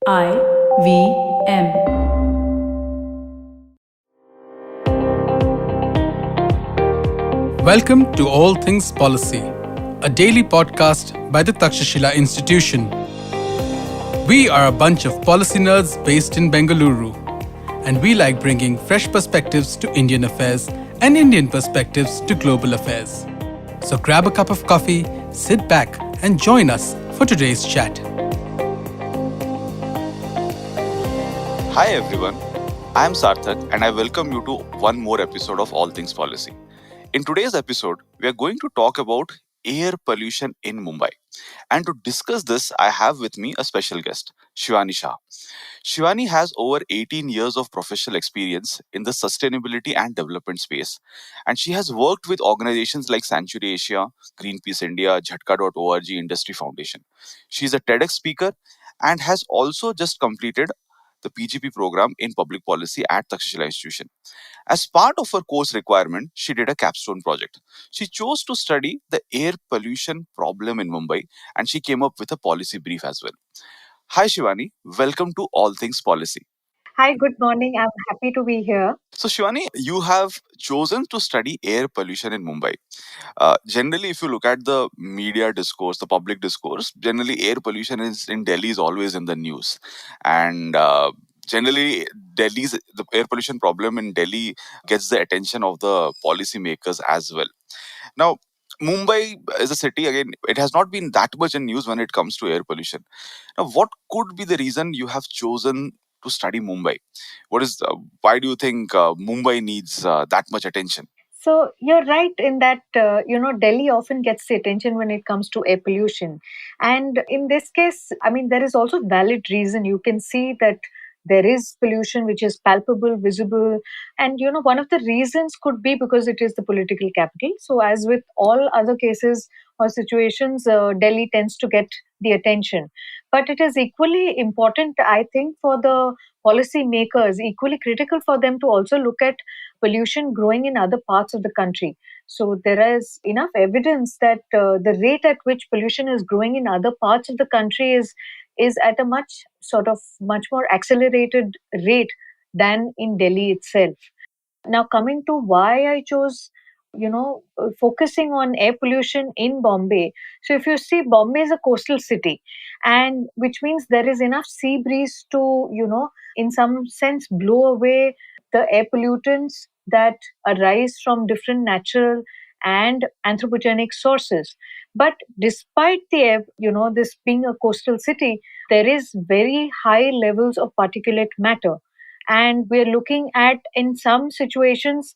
IVM. Welcome to All Things Policy, a daily podcast by the Takshashila Institution. We are a bunch of policy nerds based in Bengaluru, and we like bringing fresh perspectives to Indian affairs and Indian perspectives to global affairs. So grab a cup of coffee, sit back, and join us for today's chat. Hi everyone, I am Sarthak and I welcome you to one more episode of All Things Policy. In today's episode, we are going to talk about air pollution in Mumbai. And to discuss this, I have with me a special guest, Shivani Shah. Shivani has over 18 years of professional experience in the sustainability and development space. And she has worked with organizations like Sanctuary Asia, Greenpeace India, Jhatka.org, Industry Foundation. She is a TEDx speaker and has also just completed the PGP program in public policy at Takshashila Institution. As part of her course requirement, she did a capstone project. She chose to study the air pollution problem in Mumbai and she came up with a policy brief as well. Hi Shivani, welcome to All Things Policy. Hi, good morning. I'm happy to be here. So Shivani, you have chosen to study air pollution in Mumbai. Generally, if you look at the media discourse, the public discourse, generally air pollution is in Delhi is always in the news, and generally the air pollution problem in Delhi gets the attention of the policymakers as well. Now, Mumbai is a city, again, it has not been that much in news when it comes to air pollution. Now, what could be the reason you have chosen to study Mumbai? Why do you think Mumbai needs that much attention? So you're right in that Delhi often gets the attention when it comes to air pollution, and in this case, I mean there is also valid reason. You can see that there is pollution which is palpable, visible, and one of the reasons could be because it is the political capital. So as with all other cases or situations, Delhi tends to get the attention, but it is equally important, I think, for the policy makers, equally critical for them to also look at pollution growing in other parts of the country. So there is enough evidence that the rate at which pollution is growing in other parts of the country is at a much more accelerated rate than in Delhi itself. Now, coming to why I chose, focusing on air pollution in Bombay. So, if you see, Bombay is a coastal city, and which means there is enough sea breeze to, in some sense, blow away the air pollutants that arise from different natural and anthropogenic sources. But despite this being a coastal city, there is very high levels of particulate matter, and we're looking at, in some situations,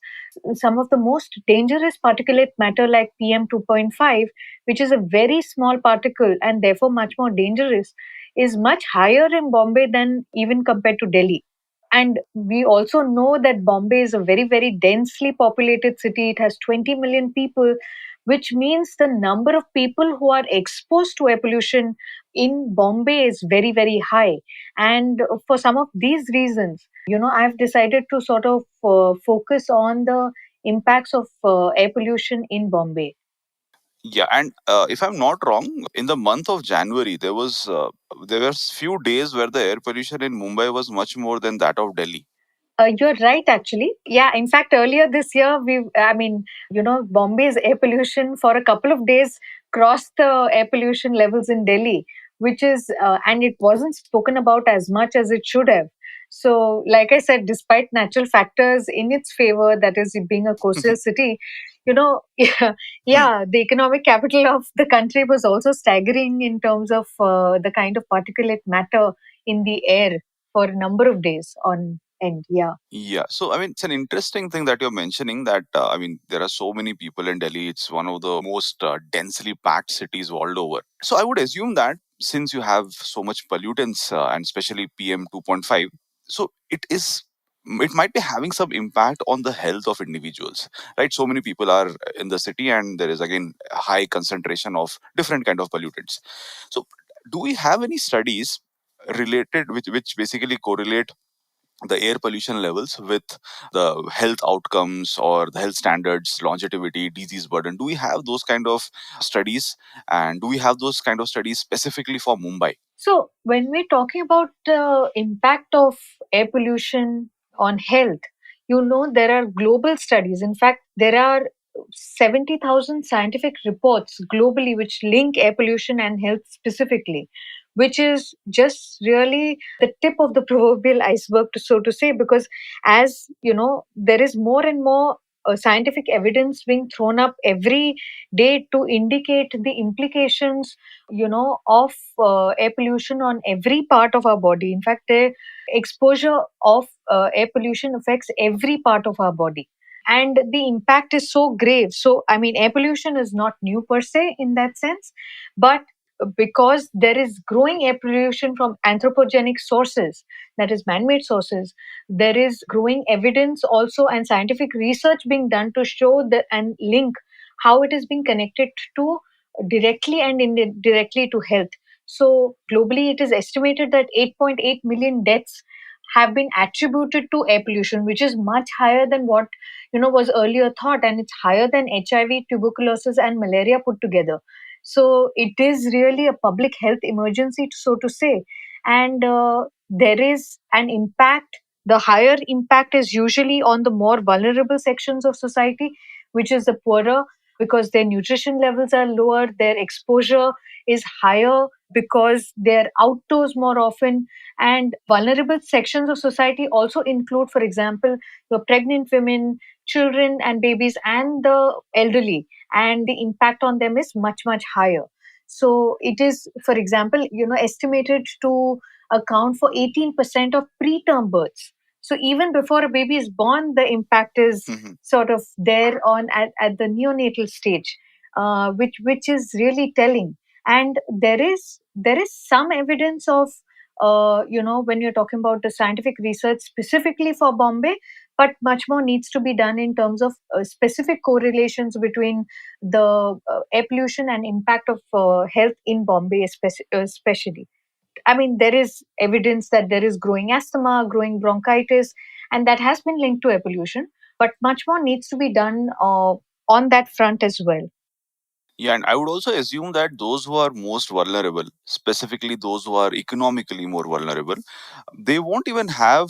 some of the most dangerous particulate matter like PM 2.5, which is a very small particle and therefore much more dangerous, is much higher in Bombay than even compared to Delhi. And we also know that Bombay is a very, very densely populated city. It has 20 million people, which means the number of people who are exposed to air pollution in Bombay is very, very high. And for some of these reasons, I've decided to sort of focus on the impacts of air pollution in Bombay. Yeah, and if I'm not wrong, in the month of January, there were few days where the air pollution in Mumbai was much more than that of Delhi. You're right, actually. Yeah, in fact, earlier this year, Bombay's air pollution for a couple of days crossed the air pollution levels in Delhi, and it wasn't spoken about as much as it should have. So, like I said, despite natural factors in its favor, that is, it being a coastal city, the economic capital of the country was also staggering in terms of the kind of particulate matter in the air for a number of days on end. Yeah. Yeah, so I mean, it's an interesting thing that you're mentioning that I mean, there are so many people in Delhi. It's one of the most densely packed cities world over. So I would assume that since you have so much pollutants and especially PM 2.5, so it might be having some impact on the health of individuals, right? So many people are in the city, and there is again a high concentration of different kind of pollutants. So, do we have any studies related which basically correlate the air pollution levels with the health outcomes or the health standards, longevity, disease burden? Do we have those kind of studies? And do we have those kind of studies specifically for Mumbai? So, when we're talking about the impact of air pollution on health, there are global studies. In fact, there are 70,000 scientific reports globally which link air pollution and health specifically, which is just really the tip of the proverbial iceberg, so to say, because as you know, there is more and more scientific evidence being thrown up every day to indicate the implications of air pollution on every part of our body. In fact, the exposure of air pollution affects every part of our body, and the impact is so grave. So I mean, air pollution is not new per se in that sense, but because there is growing air pollution from anthropogenic sources, that is man-made sources, there is growing evidence also and scientific research being done to show that and link how it is being connected to directly and indirectly to health. So globally, it is estimated that 8.8 million deaths have been attributed to air pollution, which is much higher than what was earlier thought, and it's higher than HIV, tuberculosis, and malaria put together. So it is really a public health emergency, so to say, and there is an impact. The higher impact is usually on the more vulnerable sections of society, which is the poorer, because their nutrition levels are lower, their exposure is higher because they're outdoors more often. And vulnerable sections of society also include, for example, the pregnant women, children and babies, and the elderly. And the impact on them is much, much higher. So it is, for example, estimated to account for 18% of preterm births. So even before a baby is born, the impact is Mhm. sort of there on at the neonatal stage, which is really telling. And there is some evidence of when you're talking about the scientific research specifically for Bombay, but much more needs to be done in terms of specific correlations between the air pollution and impact of health in Bombay, especially. I mean, there is evidence that there is growing asthma, growing bronchitis, and that has been linked to air pollution. But much more needs to be done on that front as well. Yeah, and I would also assume that those who are most vulnerable, specifically those who are economically more vulnerable, they won't even have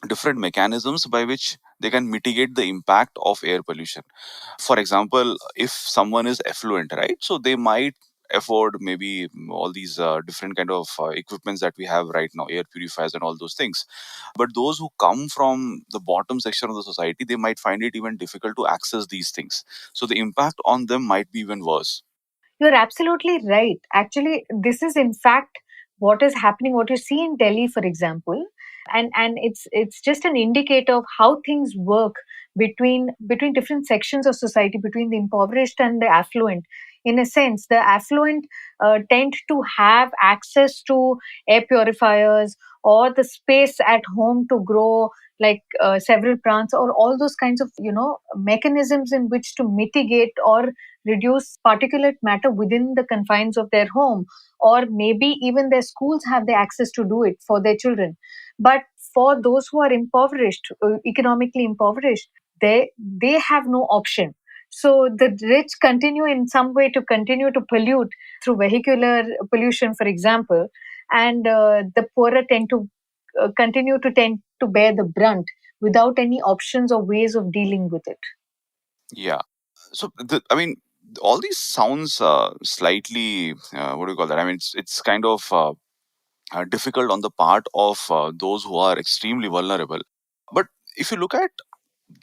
different mechanisms by which they can mitigate the impact of air pollution. For example, if someone is affluent, right, so they might afford maybe all these different kind of equipments that we have right now, air purifiers and all those things. But those who come from the bottom section of the society, they might find it even difficult to access these things, so the impact on them might be even worse. You're absolutely right. Actually, this is in fact what is happening, what you see in Delhi, for example. And it's just an indicator of how things work between different sections of society, between the impoverished and the affluent. In a sense, the affluent tend to have access to air purifiers or the space at home to grow like several plants, or all those kinds of mechanisms in which to mitigate or reduce particulate matter within the confines of their home, or maybe even their schools have the access to do it for their children. But for those who are impoverished, economically impoverished, they have no option. So the rich continue in some way to continue to pollute through vehicular pollution, for example, and the poorer tend to bear the brunt without any options or ways of dealing with it. Yeah. So, I mean, all these sounds slightly, what do you call that? I mean, it's kind of difficult on the part of those who are extremely vulnerable. But if you look at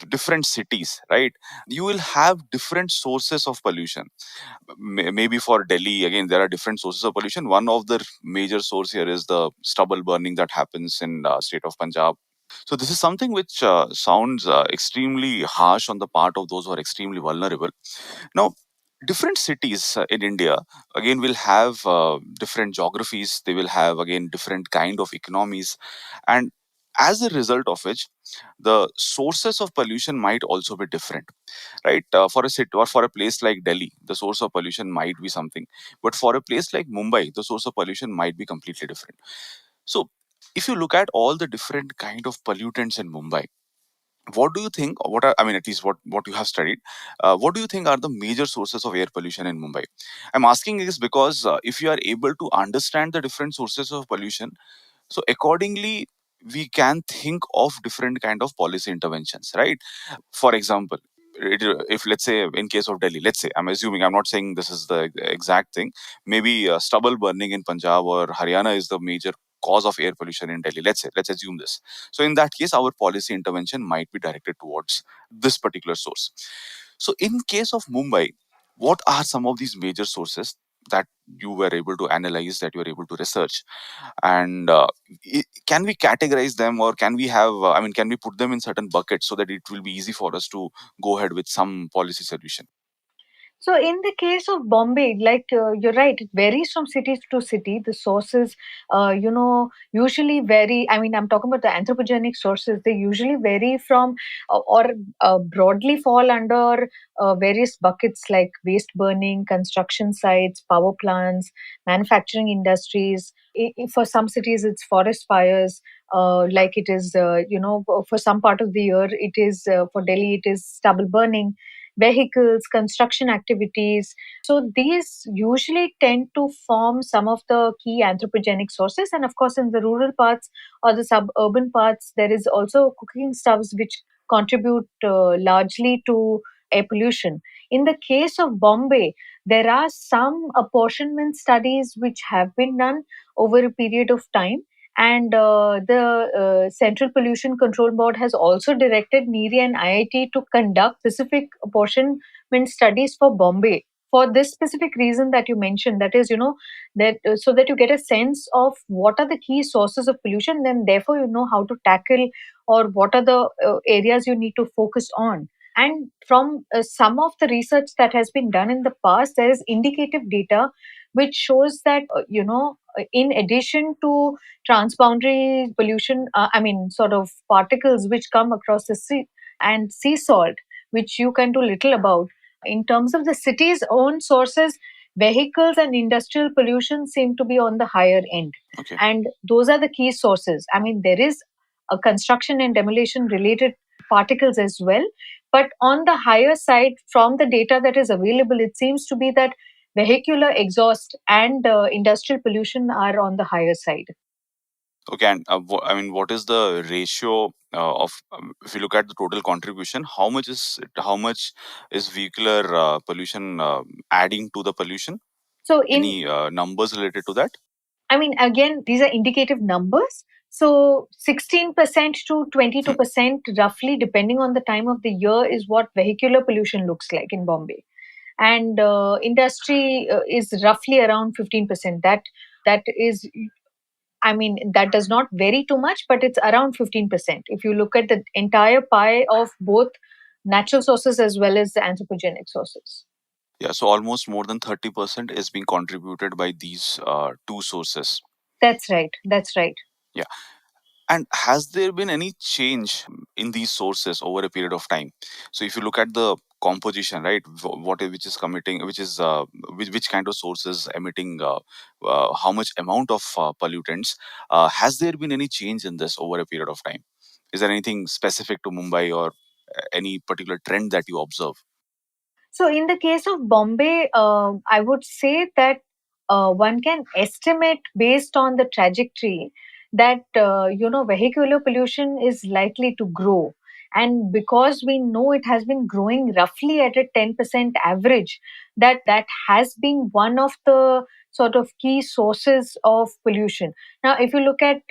different cities, right, you will have different sources of pollution. Maybe for Delhi, again, there are different sources of pollution. One of the major source here is the stubble burning that happens in state of Punjab. So this is something which sounds extremely harsh on the part of those who are extremely vulnerable. Now, different cities in India again will have different geographies. They will have again different kind of economies, and as a result of which, the sources of pollution might also be different, right? For a city or for a place like Delhi, the source of pollution might be something, but for a place like Mumbai, the source of pollution might be completely different. So, If you look at all the different kind of pollutants in Mumbai, what do you think, what are, I mean, at least what you have studied, what do you think are the major sources of air pollution in Mumbai? I'm asking this because if you are able to understand the different sources of pollution, so accordingly we can think of different kind of policy interventions, right? For example, if let's say in case of Delhi, let's say, I'm assuming, I'm not saying this is the exact thing, maybe stubble burning in Punjab or Haryana is the major cause of air pollution in Delhi, let's say, let's assume this. So in that case our policy intervention might be directed towards this particular source. So in case of Mumbai, what are some of these major sources that you were able to analyze, that you were able to research, and can we categorize them, or can we have I mean, can we put them in certain buckets so that it will be easy for us to go ahead with some policy solution? So, in the case of Bombay, you're right, it varies from city to city. The sources, usually vary. I mean, I'm talking about the anthropogenic sources. They usually vary from or broadly fall under various buckets like waste burning, construction sites, power plants, manufacturing industries. For some cities, it's forest fires. Like it is, for some part of the year, it is for Delhi, it is stubble burning, vehicles, construction activities. So these usually tend to form some of the key anthropogenic sources. And of course, in the rural parts or the suburban parts, there is also cooking stubs which contribute largely to air pollution. In the case of Bombay, there are some apportionment studies which have been done over a period of time, and the Central Pollution Control Board has also directed NEERI and IIT to conduct specific apportionment studies for Bombay for this specific reason that you mentioned. That is, that so that you get a sense of what are the key sources of pollution, then therefore you know how to tackle or what are the areas you need to focus on. And from some of the research that has been done in the past, there is indicative data which shows that, in addition to transboundary pollution, I mean, sort of particles which come across the sea and sea salt, which you can do little about. In terms of the city's own sources, vehicles and industrial pollution seem to be on the higher end. Okay. And those are the key sources. I mean, there is a construction and demolition related particles as well. But on the higher side, from the data that is available, it seems to be that vehicular exhaust and industrial pollution are on the higher side. Okay, and I mean, what is the ratio of if you look at the total contribution, how much is vehicular pollution adding to the pollution? So, in Any numbers related to that? I mean, again, these are indicative numbers. So 16% to 22%, roughly, depending on the time of the year, is what vehicular pollution looks like in Bombay. And industry is roughly around 15%. That is, I mean, that does not vary too much, but it's around 15%. If you look at the entire pie of both natural sources as well as the anthropogenic sources. Yeah, so almost more than 30% is being contributed by these two sources. That's right. That's right. Yeah. And has there been any change in these sources over a period of time? So if you look at the composition, right, which is committing, which kind of sources emitting how much amount of pollutants, has there been any change in this over a period of time? Is there anything specific to Mumbai, or any particular trend that you observe? So, in the case of Bombay, I would say that one can estimate based on the trajectory that vehicular pollution is likely to grow, and because we know it has been growing roughly at a 10% average, that has been one of the sort of key sources of pollution. Now, if you look at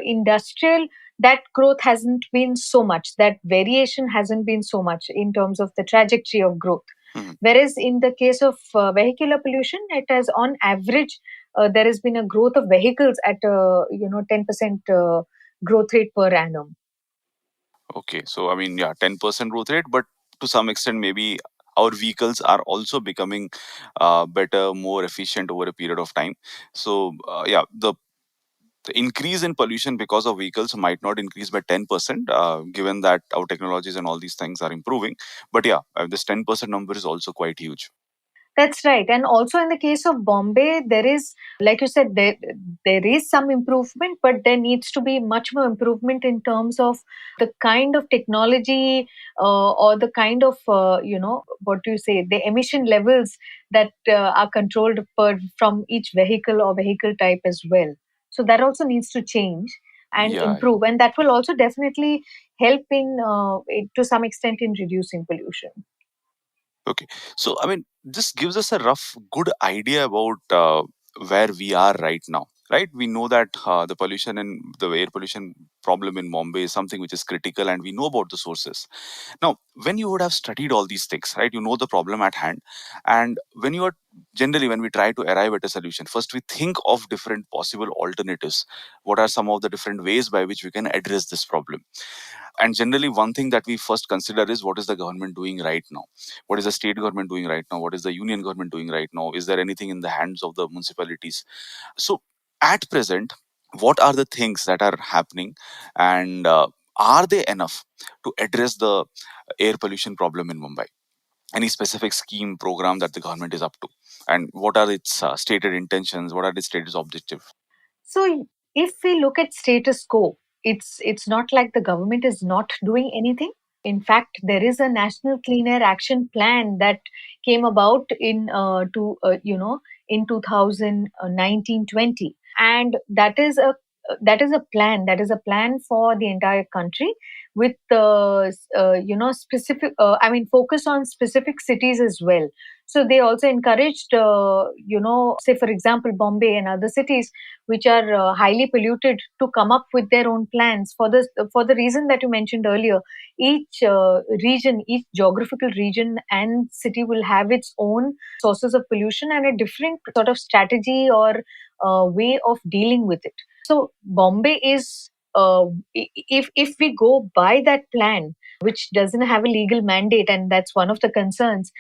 industrial, that growth hasn't been so much, that variation hasn't been so much in terms of the trajectory of growth. Mhm. Whereas in the case of vehicular pollution, it has on average there has been a growth of vehicles at 10% growth rate per annum. Okay, so I mean, yeah, 10% growth rate, but to some extent, maybe our vehicles are also becoming better, more efficient over a period of time. So, yeah, the increase in pollution because of vehicles might not increase by 10%, given that our technologies and all these things are improving. But yeah, this 10% number is also quite huge. That's right. And also in the case of Bombay, there is, like you said, there is some improvement, but there needs to be much more improvement in terms of the kind of technology or the kind of, what do you say, the emission levels that are controlled from each vehicle or vehicle type as well. So that also needs to change and Yeah. improve. And that will also definitely help to some extent in reducing pollution. Okay. So, I mean, this gives us a good idea about where we are right now. Right, we know that the pollution and the air pollution problem in Bombay is something which is critical, and we know about the sources. Now, when you would have studied all these things, right, you know the problem at hand, and when you are generally when we try to arrive at a solution, first we think of different possible alternatives. What are some of the different ways by which we can address this problem? And generally, one thing that we first consider is what is the government doing right now? What is the state government doing right now? What is the union government doing right now? Is there anything in the hands of the municipalities? So, at present, what are the things that are happening, and are they enough to address the air pollution problem in Mumbai? Any specific scheme program that the government is up to, and what are its stated intentions? What are its stated objectives? So if we look at status quo, it's not like the government is not doing anything. In fact, there is a national clean air action plan that came about in 2019-20, and that is a plan for the entire country with specific focus on specific cities as well. So they also encouraged say for example Bombay and other cities which are highly polluted to come up with their own plans for the reason that you mentioned earlier. Each region, each geographical region and city will have its own sources of pollution and a different sort of strategy or way of dealing with it. So Bombay is if we go by that plan, which doesn't have a legal mandate, and that's one of the concerns,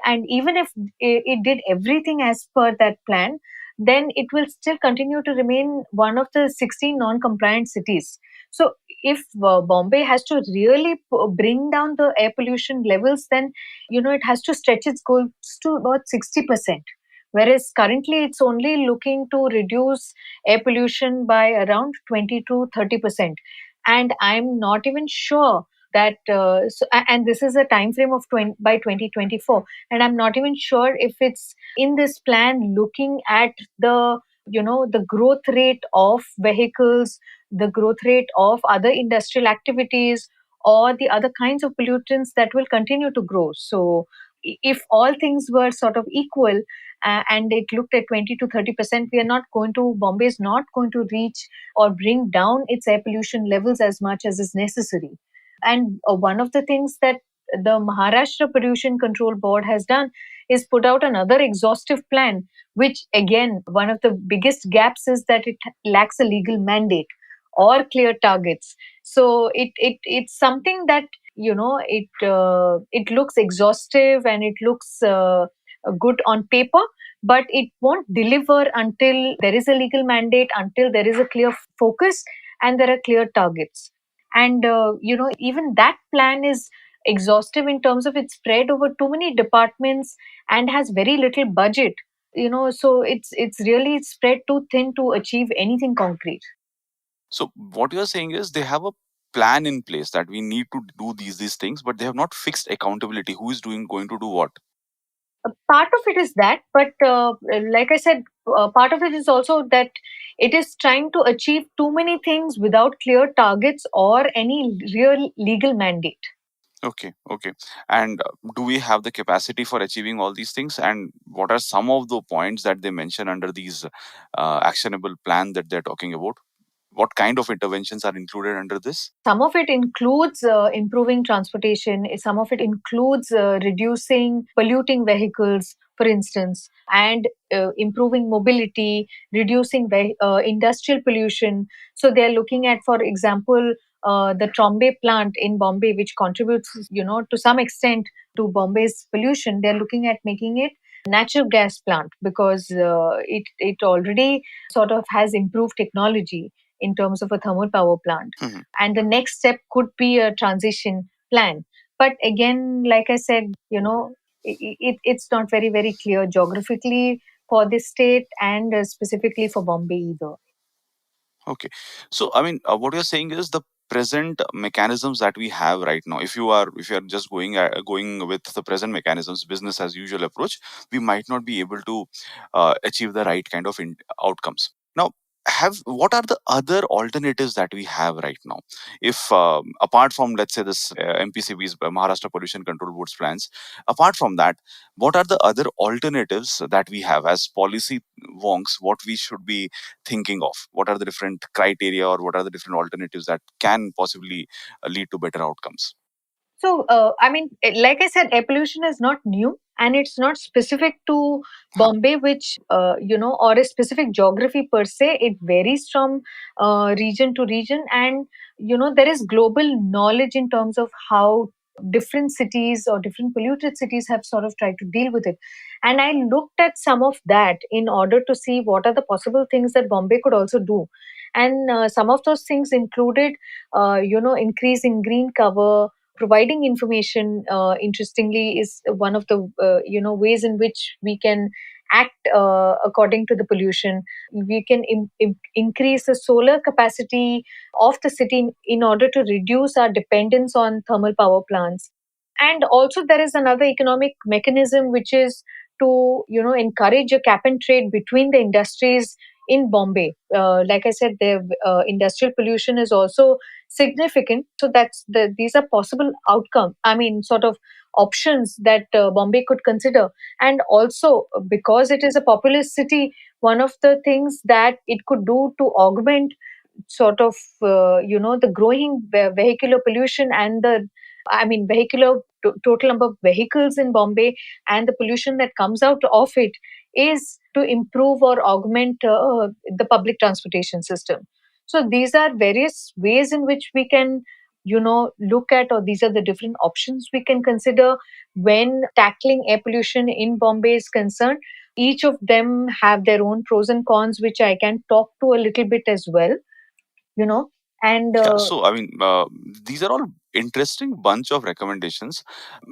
and even if it did everything as per that plan, then it will still continue to remain one of the 16 non-compliant cities. So if Bombay has to really bring down the air pollution levels, then it has to stretch its goals to about 60%. Whereas currently it's only looking to reduce air pollution by around 20 to 30%. And I'm not even sure that, and this is a time frame of by 2024. And I'm not even sure if it's in this plan looking at the growth rate of vehicles, the growth rate of other industrial activities, or the other kinds of pollutants that will continue to grow. So if all things were sort of equal, and it looked at 20 to 30%, Bombay is not going to reach or bring down its air pollution levels as much as is necessary. And one of the things that the Maharashtra Pollution Control Board has done is put out another exhaustive plan, which again, one of the biggest gaps is that it lacks a legal mandate or clear targets. So it's something that it looks exhaustive and it looks good on paper, but it won't deliver until there is a legal mandate, until there is a clear focus and there are clear targets. And even that plan is exhaustive in terms of it's spread over too many departments and has very little budget. So it's really spread too thin to achieve anything concrete. So, what you're saying is they have a plan in place that we need to do these things, but they have not fixed accountability. Who is going to do what? Part of it is that, but like I said, part of it is also that it is trying to achieve too many things without clear targets or any real legal mandate. Okay, okay. And do we have the capacity for achieving all these things? And what are some of the points that they mention under these actionable plan that they're talking about? What kind of interventions are included under this? Some of it includes improving transportation, some of it includes reducing polluting vehicles, for instance, and improving mobility, reducing industrial pollution. So they're looking at, for example, the Trombay plant in Bombay, which contributes, to some extent to Bombay's pollution. They're looking at making it natural gas plant because it already sort of has improved technology in terms of a thermal power plant. Mhm. And the next step could be a transition plan. But again, like I said, it's not very, very clear geographically for this state and specifically for Bombay either. Okay. So, I mean, what you're saying is the present mechanisms that we have right now. If you are just going with the present mechanisms, business as usual approach, we might not be able to achieve the right kind of outcomes. Now, have what are the other alternatives that we have right now? If apart from, let's say, this MPCB's Maharashtra Pollution Control Board's plans, apart from that, what are the other alternatives that we have as policy wonks? What we should be thinking of? What are the different criteria, or what are the different alternatives that can possibly lead to better outcomes? So, I mean, like I said, air pollution is not new and it's not specific to Huh. Bombay, which, or a specific geography per se. It varies from region to region. And, there is global knowledge in terms of how different cities or different polluted cities have sort of tried to deal with it. And I looked at some of that in order to see what are the possible things that Bombay could also do. And some of those things included, increasing green cover, providing information. Interestingly, is one of the ways in which we can act according to the pollution. We can increase the solar capacity of the city in order to reduce our dependence on thermal power plants. And also there is another economic mechanism, which is to encourage a cap and trade between the industries in Bombay. Like I said, the industrial pollution is also significant. So these are possible outcome. I mean, sort of options that Bombay could consider. And also, because it is a populous city, one of the things that it could do to augment sort of the growing vehicular pollution and the vehicular total number of vehicles in Bombay and the pollution that comes out of it is to improve or augment the public transportation system. So these are various ways in which we can look at, or these are the different options we can consider when tackling air pollution in Bombay is concerned. Each of them have their own pros and cons, which I can talk to a little bit as well, you know and Yeah, so I mean, these are all interesting bunch of recommendations,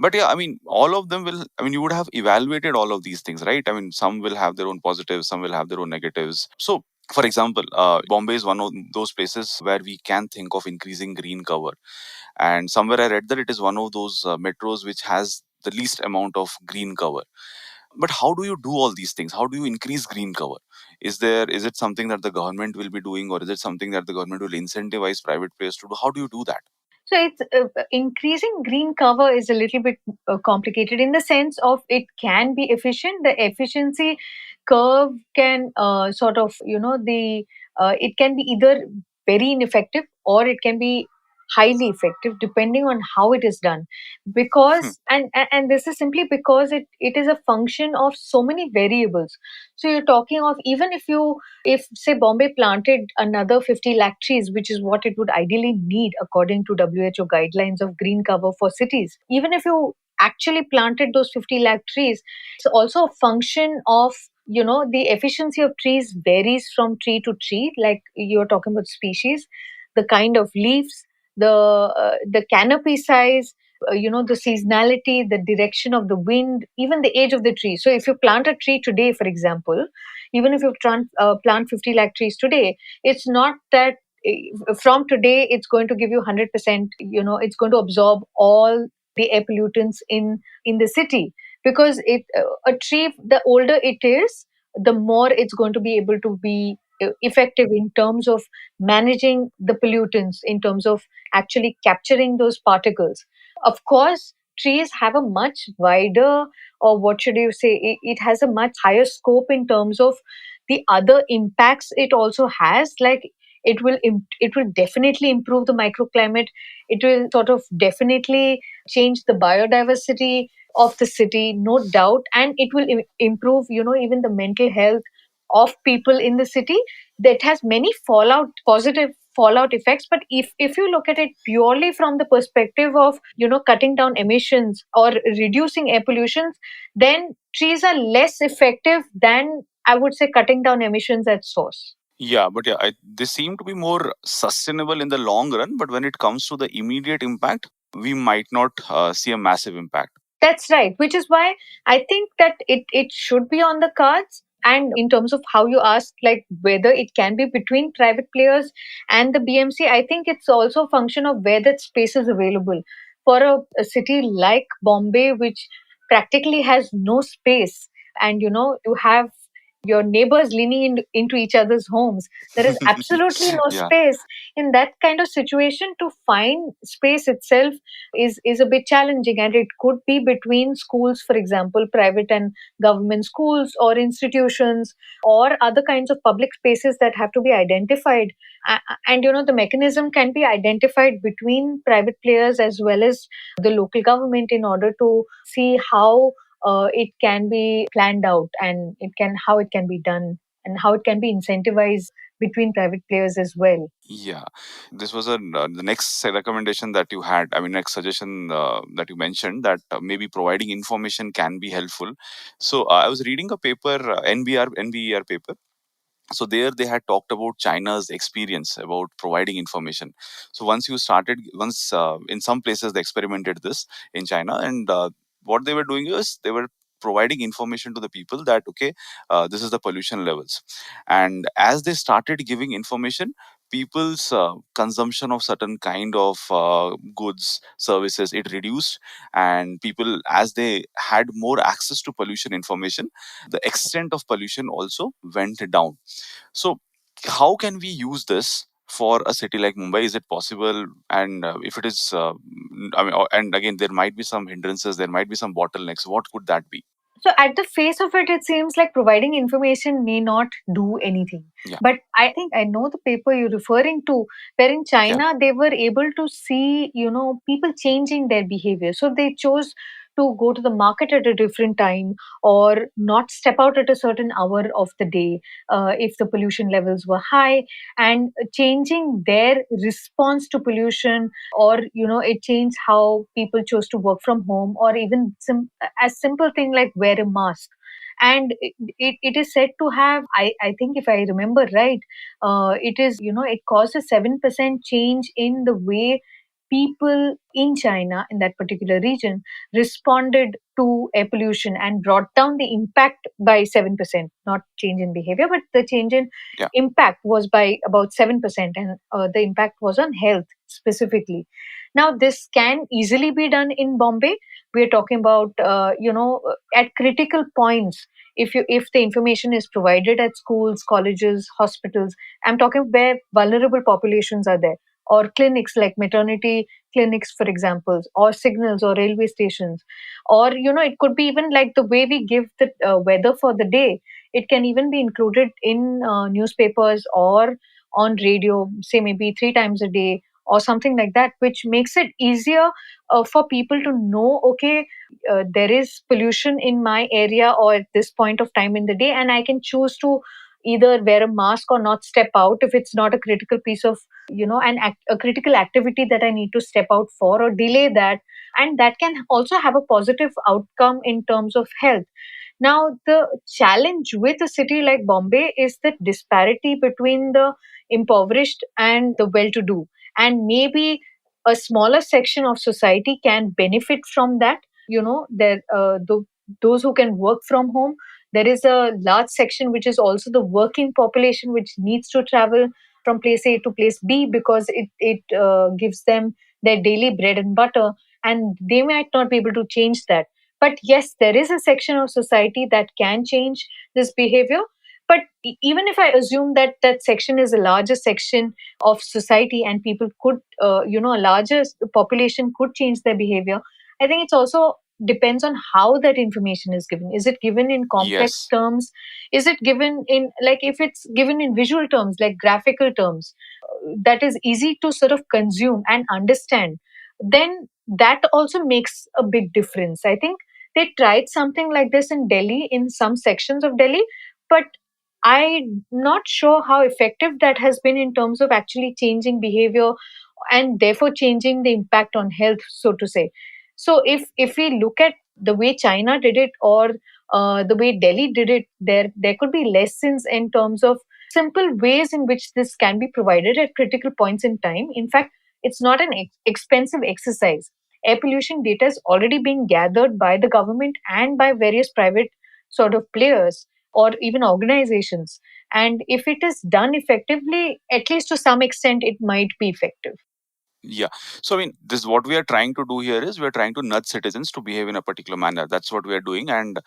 but yeah, I mean, all of them will. I mean, you would have evaluated all of these things, right? I mean, some will have their own positives, some will have their own negatives. So, for example, Bombay is one of those places where we can think of increasing green cover, and somewhere I read that it is one of those metros which has the least amount of green cover. But how do you do all these things? How do you increase green cover? Is it something that the government will be doing, or is it something that the government will incentivize private players to do? How do you do that? So it's increasing green cover is a little bit complicated in the sense of it can be efficient. The efficiency curve can sort of the it can be either very ineffective or it can be highly effective depending on how it is done, Hmm. because and this is simply because it is a function of so many variables. So you're talking of, even if say Bombay planted another 50 lakh trees, which is what it would ideally need according to WHO guidelines of green cover for cities, even if you actually planted those 50 lakh trees, it's also a function of the efficiency of trees varies from tree to tree. Like you're talking about species, the kind of leaves, the canopy size, the seasonality, the direction of the wind, even the age of the tree. So if you plant a tree today, for example, even if you plant 50 lakh trees today, it's not that from today it's going to give you 100%, it's going to absorb all the air pollutants in the city, because a tree, the older it is, the more it's going to be able to be effective in terms of managing the pollutants, in terms of actually capturing those particles. Of course, trees have a much wider, or what should you say, it has a much higher scope in terms of the other impacts it also has. Like it will definitely improve the microclimate. It will sort of definitely change the biodiversity of the city, no doubt, and it will improve even the mental health of people in the city. That has many fallout, positive fallout effects. But if you look at it purely from the perspective of cutting down emissions or reducing air pollution, then trees are less effective than, I would say, cutting down emissions at source. Yeah, but yeah, they seem to be more sustainable in the long run. But when it comes to the immediate impact, we might not see a massive impact. That's right, which is why I think that it should be on the cards. And in terms of how you asked, like whether it can be between private players and the BMC, I think it's also a function of where that space is available. For a city like Bombay, which practically has no space, and you have your neighbors leaning into each other's homes, there is absolutely no Yeah. space. In that kind of situation, to find space itself is a bit challenging, and it could be between schools, for example, private and government schools, or institutions, or other kinds of public spaces that have to be identified. And the mechanism can be identified between private players as well as the local government, in order to see how it can be planned out, and it can how it can be done, and how it can be incentivized between private players as well. Yeah, this was the next recommendation that you had. I mean, next suggestion that you mentioned, that maybe providing information can be helpful. So I was reading a paper, NBER paper. So there they had talked about China's experience about providing information. So once in some places they experimented this in China, and what they were doing is they were providing information to the people that, okay, this is the pollution levels, and as they started giving information, people's consumption of certain kind of goods, services, it reduced, and people, as they had more access to pollution information, the extent of pollution also went down. So, how can we use this for a city like Mumbai? Is it possible? And if it is, I mean, and again, there might be some hindrances, there might be some bottlenecks. What could that be? So, at the face of it, it seems like providing information may not do anything. Yeah, But I think I know the paper you're referring to, where in yeah, China they were able to see, people changing their behavior. So they chose to go to the market at a different time, or not step out at a certain hour of the day if the pollution levels were high, and changing their response to pollution, or it changed how people chose to work from home, or even as simple thing like wear a mask. And it is said to have, I think if I remember right, it is, it caused a 7% change in the way people in China, in that particular region, responded to air pollution, and brought down the impact by 7%. Not change in behavior, but the change in yeah. impact was by about 7%, and the impact was on health specifically. Now, this can easily be done in Bombay. We're talking about, at critical points. If the information is provided at schools, colleges, hospitals, I'm talking where vulnerable populations are there, or clinics like maternity clinics, for example, or signals, or railway stations, or it could be even like the way we give the weather for the day. It can even be included in newspapers or on radio, say maybe 3 times a day, or something like that, which makes it easier for people to know, okay, there is pollution in my area or at this point of time in the day, and I can choose to either wear a mask or not step out if it's not a critical piece of, a critical activity that I need to step out for, or delay that. And that can also have a positive outcome in terms of health. Now, the challenge with a city like Bombay is the disparity between the impoverished and the well to do. And maybe a smaller section of society can benefit from that. Those who can work from home. There is a large section which is also the working population, which needs to travel from place A to place B, because it gives them their daily bread and butter, and they might not be able to change that. But yes, there is a section of society that can change this behavior. But even if I assume that that section is a larger section of society, and people could, a larger population could change their behavior, I think it's also depends on how that information is given. Is it given in complex Yes, terms? Is it given in, like, if it's given in visual terms, like graphical terms, that is easy to sort of consume and understand, then that also makes a big difference. I think they tried something like this in Delhi, in some sections of Delhi, but I'm not sure how effective that has been in terms of actually changing behavior, and therefore changing the impact on health, so to say. So if we look at the way China did it, or the way Delhi did it, there could be lessons in terms of simple ways in which this can be provided at critical points in time. In fact, it's not an expensive exercise. air pollution data is already being gathered by the government and by various private sort of players or even organizations. And if it is done effectively, at least to some extent, it might be effective. Yeah. So, I mean, this what we are trying to do here is we are trying to nudge citizens to behave in a particular manner. That's what we are doing. And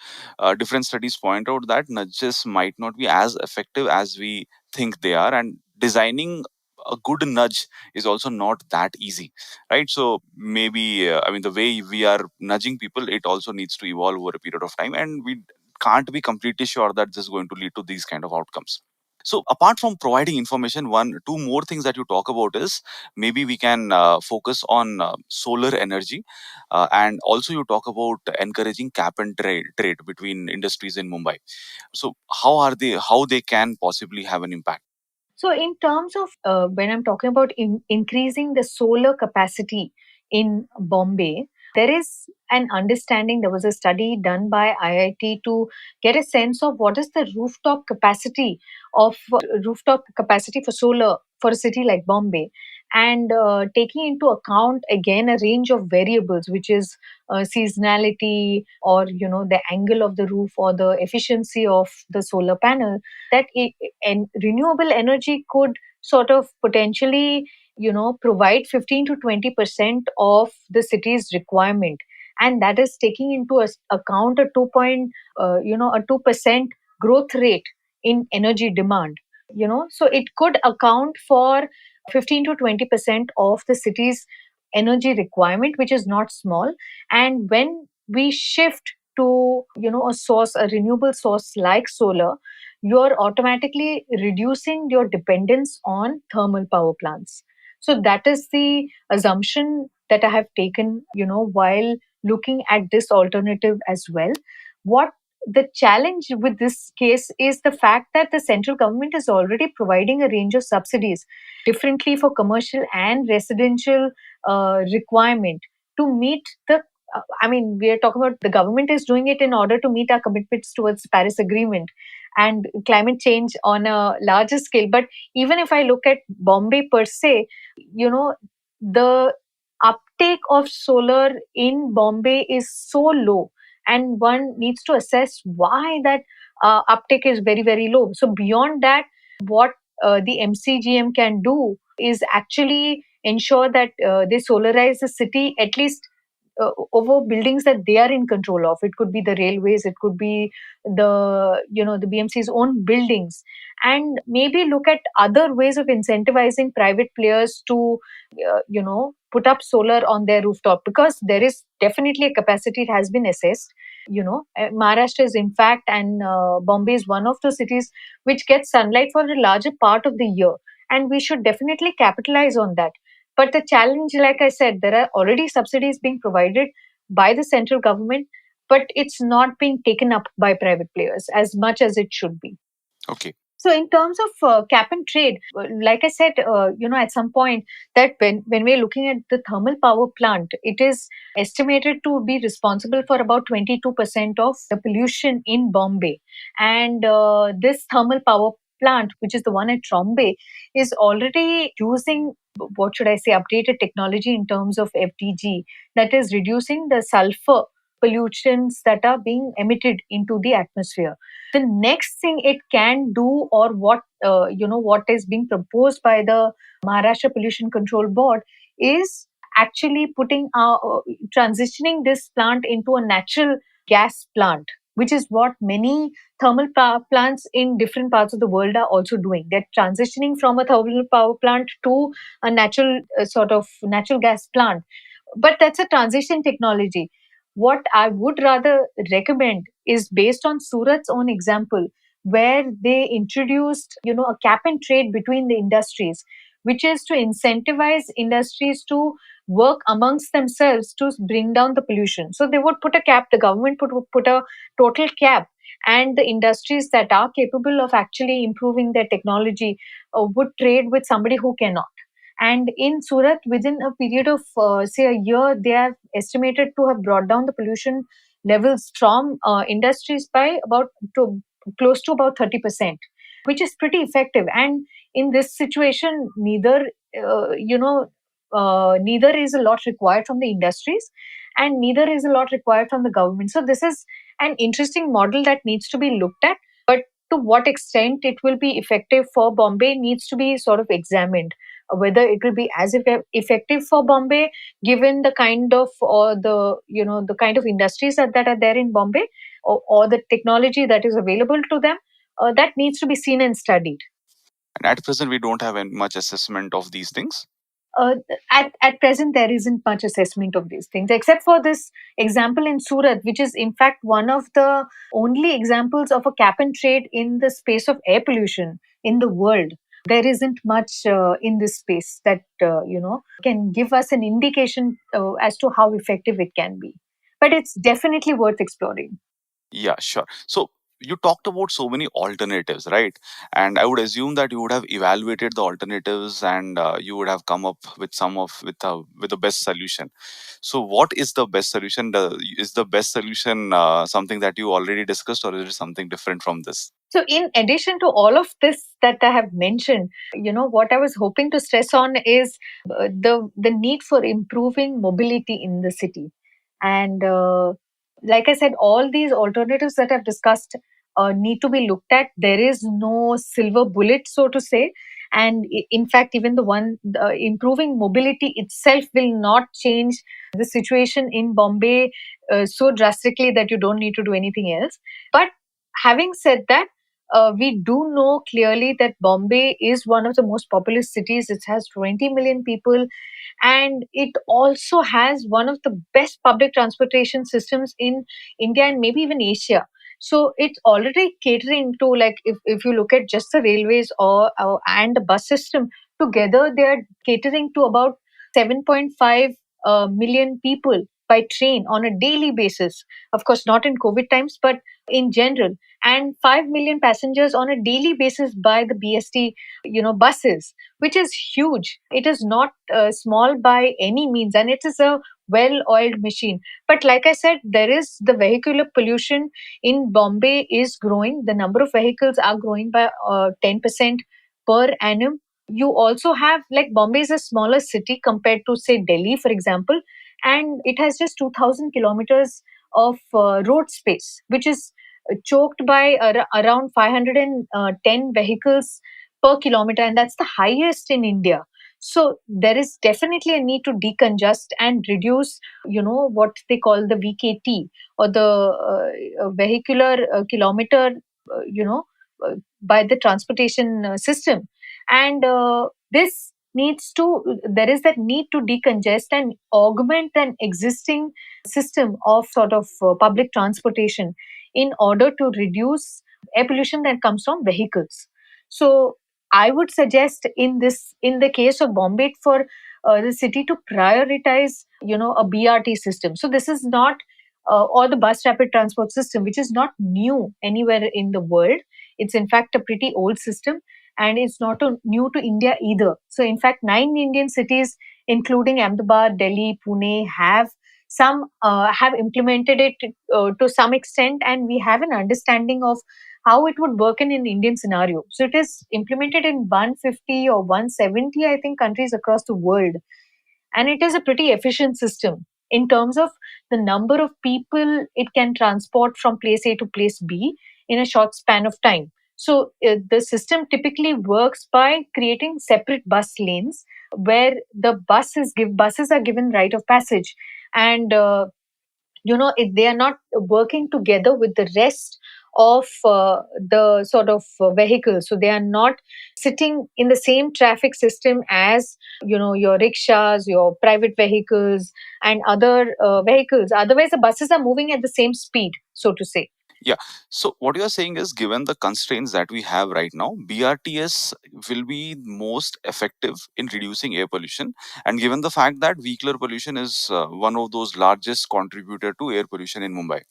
different studies point out that nudges might not be as effective as we think they are. And designing a good nudge is also not that easy, right? So, maybe, I mean, the way we are nudging people, it also needs to evolve over a period of time. And we can't be completely sure that this is going to lead to these kind of outcomes. So apart from providing information, two more things that you talk about is maybe we can focus on solar energy, and also you talk about encouraging cap and trade between industries in Mumbai. So how they can possibly have an impact? So, in terms of when I'm talking about increasing the solar capacity in Bombay, there is an understanding. There was a study done by IIT to get a sense of what is the rooftop capacity for solar for a city like Bombay, and taking into account again a range of variables, which is seasonality or the angle of the roof or the efficiency of the solar panel, that and renewable energy could sort of potentially provide 15 to 20% of the city's requirement, and that is taking into account a 2% growth rate in energy demand. So it could account for 15 to 20% of the city's energy requirement, which is not small. And when we shift to a renewable source like solar, you're automatically reducing your dependence on thermal power plants. So that is the assumption that I have taken, while looking at this alternative as well. What the challenge with this case is the fact that the central government is already providing a range of subsidies differently for commercial and residential requirement to meet the I mean, we are talking about the government is doing it in order to meet our commitments towards Paris Agreement and climate change on a larger scale. But even if I look at Bombay per se, the uptake of solar in Bombay is so low, and one needs to assess why that uptake is very, very low. So, beyond that, what the MCGM can do is actually ensure that they solarize the city at least over buildings that they are in control of. It could be the railways, it could be the BMC's own buildings, and maybe look at other ways of incentivizing private players to put up solar on their rooftop, because there is definitely a capacity. It has been assessed. Maharashtra is in fact, and Bombay is one of the cities which gets sunlight for a larger part of the year, and we should definitely capitalize on that. But the challenge, like I said, there are already subsidies being provided by the central government, but it's not being taken up by private players as much as it should be. Okay. So, in terms of cap and trade, like I said, at some point, that when we're looking at the thermal power plant, it is estimated to be responsible for about 22% of the pollution in Bombay. And this thermal power plant, which is the one at Trombay, is already using, what should I say, updated technology in terms of FDG, that is reducing the sulfur pollutions that are being emitted into the atmosphere. The next thing it can do, or what is being proposed by the Maharashtra Pollution Control Board, is actually transitioning this plant into a natural gas plant, which is what many thermal power plants in different parts of the world are also doing. They're transitioning from a thermal power plant to a natural sort of natural gas plant. But that's a transition technology. What I would rather recommend is based on Surat's own example, where they introduced, a cap and trade between the industries, which is to incentivize industries to work amongst themselves to bring down the pollution. So they would put a cap, the government would put a total cap, and the industries that are capable of actually improving their technology would trade with somebody who cannot. And in Surat, within a period of, say, a year, they are estimated to have brought down the pollution levels from industries by close to about 30%, which is pretty effective. And in this situation, neither, neither is a lot required from the industries, and neither is a lot required from the government. So this is an interesting model that needs to be looked at. But to what extent it will be effective for Bombay needs to be sort of examined. Whether it will be as effective for Bombay, given the kind of, or the, the kind of industries that are there in Bombay, or the technology that is available to them, that needs to be seen and studied. And at present, we don't have much assessment of these things. uh, at present there isn't much assessment of these things, except for this example in Surat, which is in fact one of the only examples of a cap and trade in the space of air pollution in the world. There isn't much in this space that can give us an indication as to how effective it can be, but it's definitely worth exploring. Yeah, sure. So you talked about so many alternatives, right? And I would assume that you would have evaluated the alternatives, and you would have come up with with the best solution. So what is the best solution? Is the best solution something that you already discussed, or is it something different from this? So, in addition to all of this that I have mentioned, what I was hoping to stress on is the need for improving mobility in the city. And like I said, all these alternatives that I've discussed need to be looked at. There is no silver bullet, so to say. And in fact, even improving mobility itself will not change the situation in Bombay so drastically that you don't need to do anything else. But having said that, we do know clearly that Bombay is one of the most populous cities. It has 20 million people, and it also has one of the best public transportation systems in India and maybe even Asia. So it's already catering to, like, if you look at just the railways or and the bus system together, they are catering to about 7.5 million people by train on a daily basis. Of course, not in COVID times, but in general, and 5 million passengers on a daily basis by the BST, buses, which is huge. It is not small by any means, and it is a well-oiled machine. But like I said, there is the vehicular pollution in Bombay is growing. The number of vehicles are growing by 10% per annum. You also have, like, Bombay is a smaller city compared to, say, Delhi, for example, and it has just 2,000 kilometers of road space, which is choked by around 510 vehicles per kilometer, and that's the highest in India. So there is definitely a need to decongest and reduce, what they call the VKT, or the vehicular kilometer, you know, by the transportation system. And there is that need to decongest and augment an existing system of sort of public transportation in order to reduce air pollution that comes from vehicles. So I would suggest in the case of Bombay, for the city to prioritize, a BRT system. So this is not, or the bus rapid transport system, which is not new anywhere in the world. It's in fact a pretty old system, and it's not new to India either. So in fact, 9 Indian cities, including Ahmedabad, Delhi, Pune, have implemented it to some extent, and we have an understanding of how it would work in an Indian scenario. So it is implemented in 150 or 170, I think, countries across the world. And it is a pretty efficient system in terms of the number of people it can transport from place A to place B in a short span of time. So the system typically works by creating separate bus lanes where the buses are given right of passage, and they are not working together with the rest of the sort of vehicles. So they are not sitting in the same traffic system as, your rickshaws, your private vehicles, and other vehicles. Otherwise the buses are moving at the same speed, so to say. Yeah. So what you are saying is, given the constraints that we have right now, BRTS will be most effective in reducing air pollution. And given the fact that vehicular pollution is one of those largest contributor to air pollution in Mumbai,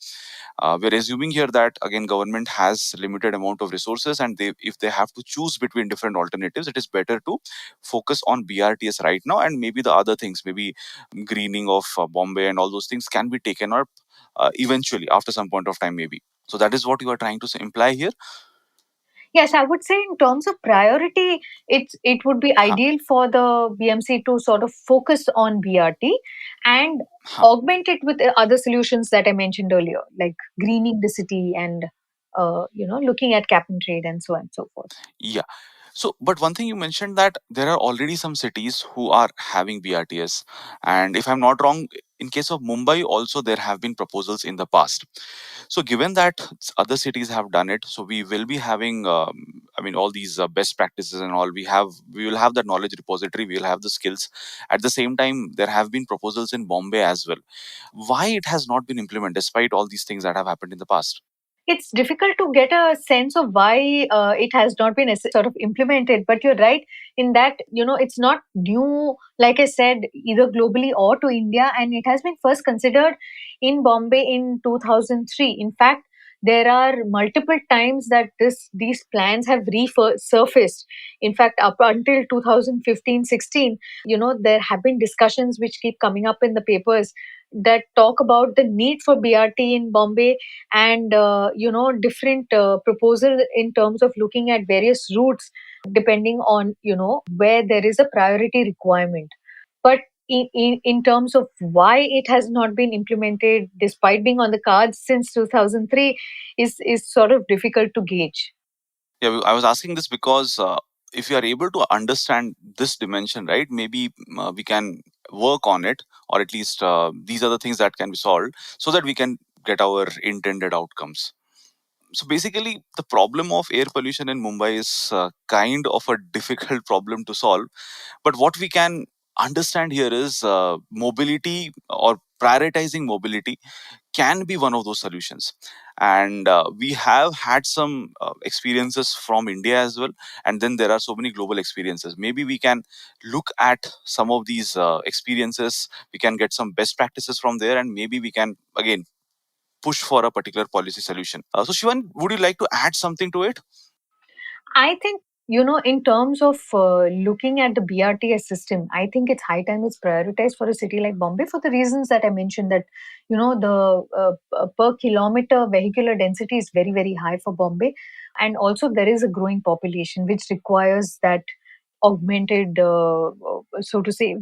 we're assuming here that again government has limited amount of resources, and if they have to choose between different alternatives, it is better to focus on BRTS right now, and maybe the other things, maybe greening of Bombay and all those things can be taken up eventually after some point of time, maybe. So that is what you are trying to imply here. Yes, I would say in terms of priority, it would be Huh, ideal for the BMC to sort of focus on BRT and huh. augment it with other solutions that I mentioned earlier, like greening the city and looking at cap and trade and so on and so forth. Yeah. So, but one thing you mentioned that there are already some cities who are having BRTS, and if I'm not wrong, in case of Mumbai, also there have been proposals in the past. So, given that other cities have done it, so we will be having, all these best practices and all. We will have that knowledge repository. We will have the skills. At the same time, there have been proposals in Bombay as well. Why it has not been implemented, despite all these things that have happened in the past? It's difficult to get a sense of why it has not been sort of implemented, but you're right in that it's not new, like I said, either globally or to India, and it has been first considered in Bombay in 2003. In fact, there are multiple times that these plans have resurfaced. In fact, up until 2015-16, there have been discussions which keep coming up in the papers that talk about the need for BRT in Bombay, and different proposal in terms of looking at various routes depending on where there is a priority requirement. But in terms of why it has not been implemented despite being on the cards since 2003 is sort of difficult to gauge. Yeah, I was asking this because if you are able to understand this dimension, right, maybe we can work on it, or at least these are the things that can be solved so that we can get our intended outcomes. So basically, the problem of air pollution in Mumbai is kind of a difficult problem to solve. But what we can understand here is mobility, or prioritizing mobility can be one of those solutions. And we have had some experiences from India as well. And then there are so many global experiences. Maybe we can look at some of these experiences. We can get some best practices from there, and maybe we can, again, push for a particular policy solution. So, Shivan, would you like to add something to it? I think, in terms of looking at the BRTS system, I think it's high time it's prioritized for a city like Bombay for the reasons that I mentioned, that, the per kilometer vehicular density is very, very high for Bombay. And also there is a growing population which requires that augmented, so to say,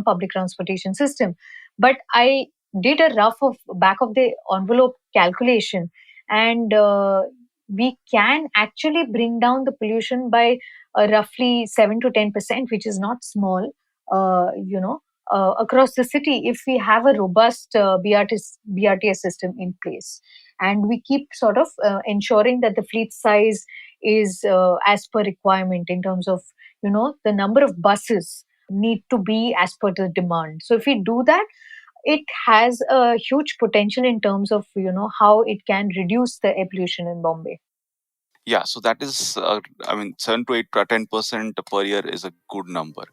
public transportation system. But I did a rough of back of the envelope calculation, and we can actually bring down the pollution by roughly 7 to 10%, which is not small, across the city if we have a robust BRTS system in place. And we keep sort of ensuring that the fleet size is as per requirement in terms of, the number of buses need to be as per the demand. So if we do that, it has a huge potential in terms of how it can reduce the air pollution in Bombay. Yeah, so that is, 7 to 8 to 10% per year is a good number.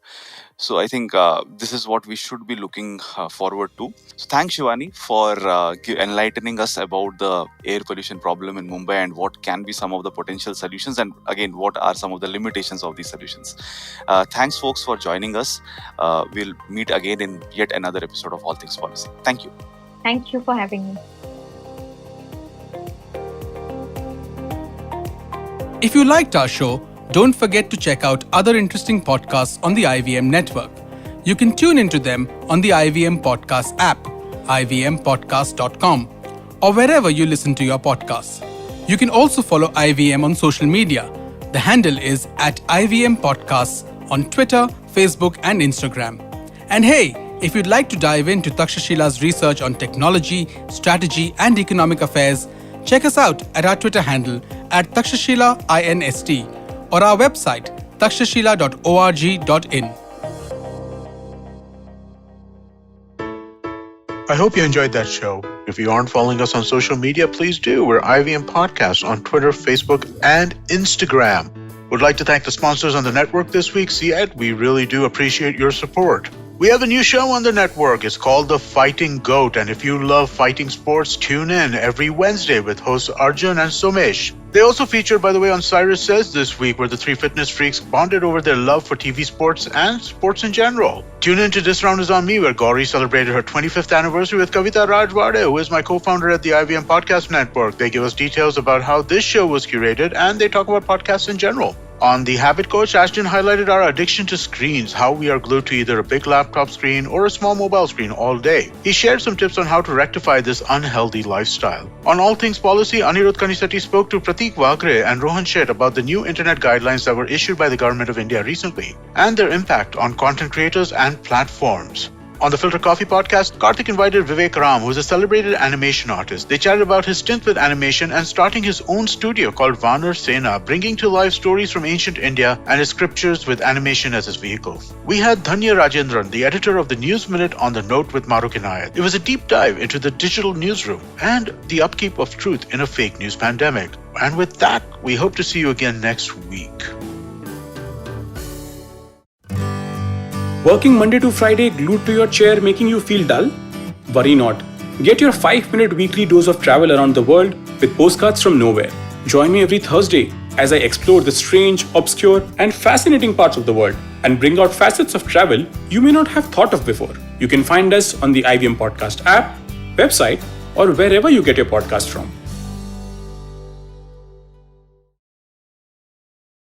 So I think this is what we should be looking forward to. So thanks, Shivani, for enlightening us about the air pollution problem in Mumbai and what can be some of the potential solutions, and again, what are some of the limitations of these solutions. Thanks, folks, for joining us. We'll meet again in yet another episode of All Things Policy. Thank you. Thank you for having me. If you liked our show, don't forget to check out other interesting podcasts on the IVM network. You can tune into them on the IVM Podcast app, ivmpodcast.com, or wherever you listen to your podcasts. You can also follow IVM on social media. The handle is @IVM Podcasts on Twitter, Facebook, and Instagram. And hey, if you'd like to dive into Takshashila's research on technology, strategy, and economic affairs, check us out at our Twitter handle @TakshashilaINST or our website takshashila.org.in. I hope you enjoyed that show. If you aren't following us on social media, please do. We're IVM Podcasts on Twitter, Facebook, and Instagram. Would like to thank the sponsors on the network this week, CED. We really do appreciate your support. We have a new show on the network. It's called The Fighting Goat, and if you love fighting sports, tune in every Wednesday with hosts Arjun and Somesh. They also featured, by the way, on Cyrus Says this week, where the three fitness freaks bonded over their love for TV sports and sports in general. Tune in to This Round Is On Me, where Gauri celebrated her 25th anniversary with Kavita Rajwade, who is my co-founder at the IVM Podcast Network. They give us details about how this show was curated, and they talk about podcasts in general. On The Habit Coach, Ashton highlighted our addiction to screens, how we are glued to either a big laptop screen or a small mobile screen all day. He shared some tips on how to rectify this unhealthy lifestyle. On All Things Policy, Anirudh Kanisetti spoke to Pratik Wagre and Rohan Sheth about the new internet guidelines that were issued by the Government of India recently and their impact on content creators and platforms. On the Filter Coffee podcast, Karthik invited Vivek Ram, who is a celebrated animation artist. They chatted about his stint with animation and starting his own studio called Vanar Sena, bringing to life stories from ancient India and his scriptures with animation as his vehicle. We had Dhanya Rajendran, the editor of the News Minute, on the Note with Maruk Inayat. It was a deep dive into the digital newsroom and the upkeep of truth in a fake news pandemic. And with that, we hope to see you again next week. Working Monday to Friday glued to your chair making you feel dull? Worry not. Get your 5-minute weekly dose of travel around the world with Postcards from Nowhere. Join me every Thursday as I explore the strange, obscure and fascinating parts of the world and bring out facets of travel you may not have thought of before. You can find us on the IVM Podcast app, website or wherever you get your podcast from.